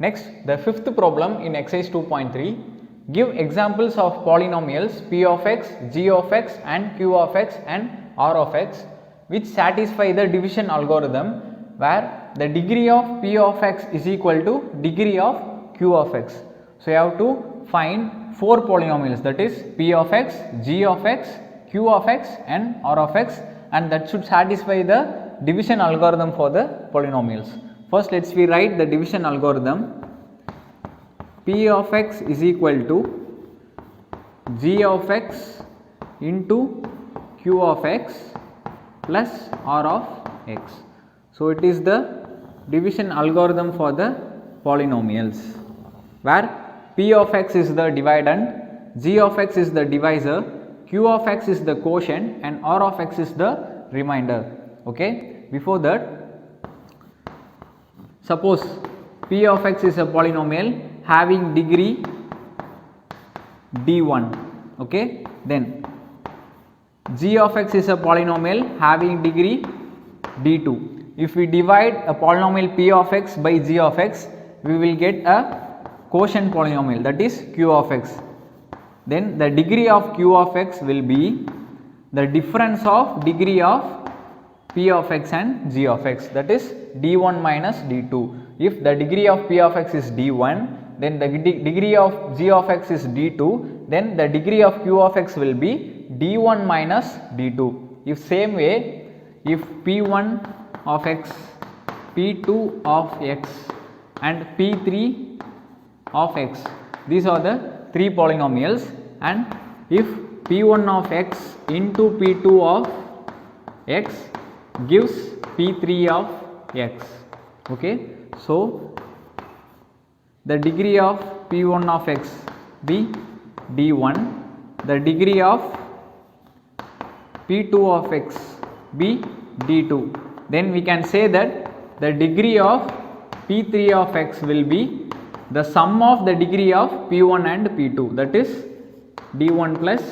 Next, the fifth problem in exercise 2.3. Give examples of polynomials p of x, g of x and q of x and r of x which satisfy the division algorithm where the degree of p of x is equal to degree of q of x. So, you have to find 4 polynomials, that is p of x, g of x, q of x and r of x, and that should satisfy the division algorithm for the polynomials. First, let us write the division algorithm. P of x is equal to g of x into q of x plus r of x. So, it is the division algorithm for the polynomials where p of x is the dividend, g of x is the divisor, q of x is the quotient and r of x is the remainder. Okay. Before that, suppose p of x is a polynomial having degree d1, okay, then g of x is a polynomial having degree d2. If we divide a polynomial p of x by g of x, we will get a quotient polynomial, that is q of x. Then the degree of q of x will be the difference of degree of p of x and g of x, that is d1 minus d2. If the degree of p of x is d1, then the degree of g of x is d2, then the degree of q of x will be d1 minus d2. If same way, if p1 of x, p2 of x and p3 of x, these are the 3 polynomials, and if p1 of x into p2 of x gives p3 of x, okay. So, the degree of p1 of x be d1, the degree of p2 of x be d2, then we can say that the degree of p3 of x will be the sum of the degree of p1 and p2, that is d1 plus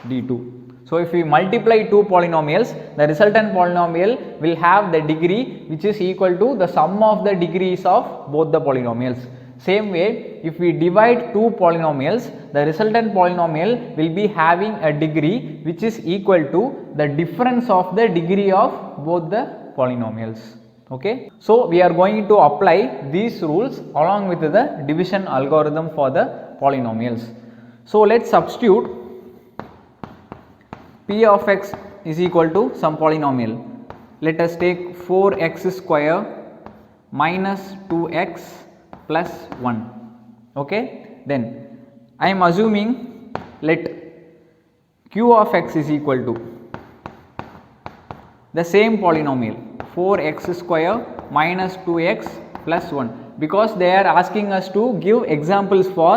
d2. So, if we multiply 2 polynomials, the resultant polynomial will have the degree which is equal to the sum of the degrees of both the polynomials. Same way, if we divide 2 polynomials, the resultant polynomial will be having a degree which is equal to the difference of the degree of both the polynomials. Okay. So, we are going to apply these rules along with the division algorithm for the polynomials. So, let us substitute p of x is equal to some polynomial. Let us take 4x square minus 2x plus 1. Okay. Then I am assuming let q of x is equal to the same polynomial 4x square minus 2x plus 1, because they are asking us to give examples for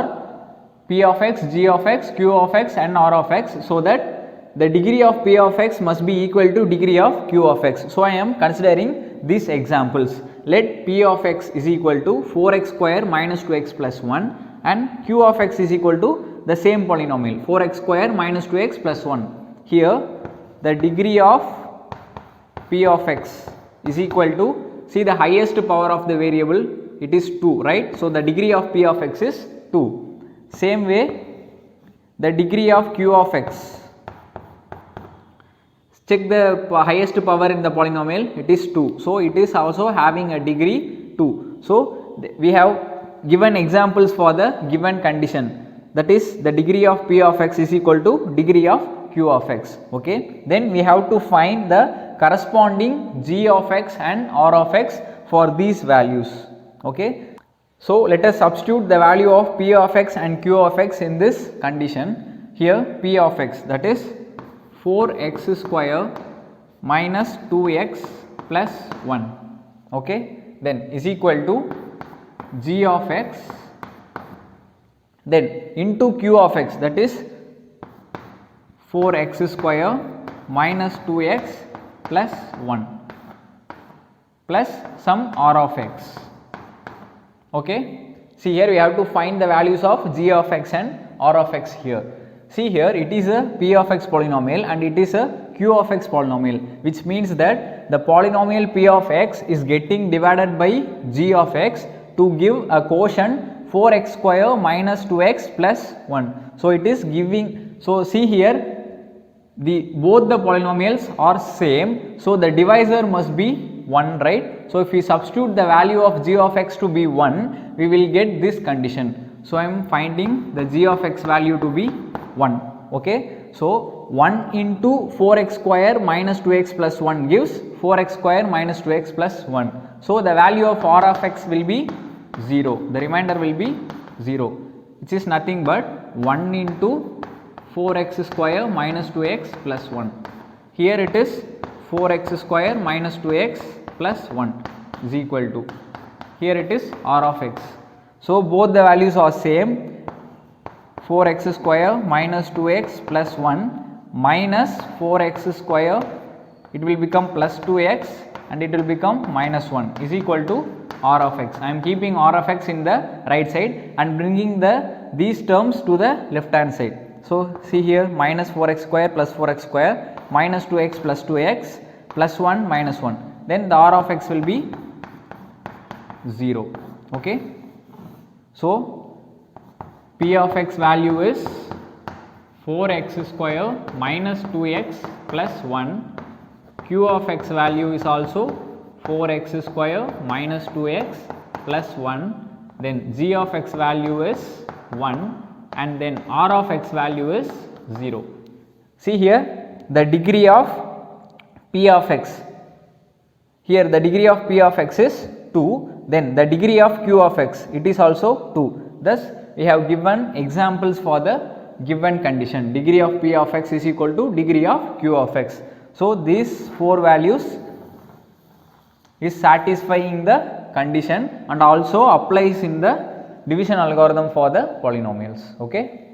p of x, g of x, q of x and r of x, so that the degree of p of x must be equal to degree of q of x. So, I am considering these examples. Let p of x is equal to 4x square minus 2x plus 1 and q of x is equal to the same polynomial 4x square minus 2x plus 1. Here the degree of p of x is equal to, see the highest power of the variable, it is 2, right. So, the degree of p of x is 2. Same way, the degree of q of x, check the highest power in the polynomial, it is 2. So, it is also having a degree 2. So, we have given examples for the given condition, that is the degree of p of x is equal to degree of q of x. Okay. Then we have to find the corresponding g of x and r of x for these values. Okay. So, let us substitute the value of p of x and q of x in this condition. Here p of x, that is 4x square minus 2x plus 1, okay, then is equal to g of x, then into q of x, that is 4x square minus 2x plus 1 plus some r of x. Okay. See, here we have to find the values of g of x and r of x here. See, here it is a p of x polynomial and it is a q of x polynomial, which means that the polynomial p of x is getting divided by g of x to give a quotient 4x square minus 2x plus 1. So it is giving, so see here, both the polynomials are same, so the divisor must be 1, right? So if we substitute the value of g of x to be 1, we will get this condition. So I am finding the g of x value to be 1. Okay, so 1 into 4x square minus 2x plus 1 gives 4x square minus 2x plus 1. So the value of r of x will be 0, the remainder will be 0, which is nothing but 1 into 4x square minus 2x plus 1. Here it is 4x square minus 2x plus 1 is equal to, here it is r of x. So both the values are same, 4x square minus 2x plus 1 minus 4x square, it will become plus 2x and it will become minus 1 is equal to r of x. I am keeping r of x in the right side and bringing these terms to the left hand side. So see here, minus 4x square plus 4x square minus 2x plus 2x plus 1 minus 1, then the r of x will be 0. Okay, so p of x value is 4x square minus 2x plus 1, q of x value is also 4x square minus 2x plus 1, then g of x value is 1 and then r of x value is 0. See here, the degree of p of x, here the degree of p of x is 2, then the degree of q of x, it is also 2. Thus we have given examples for the given condition, degree of p of x is equal to degree of q of x. So these 4 values is satisfying the condition and also applies in the division algorithm for the polynomials. Okay.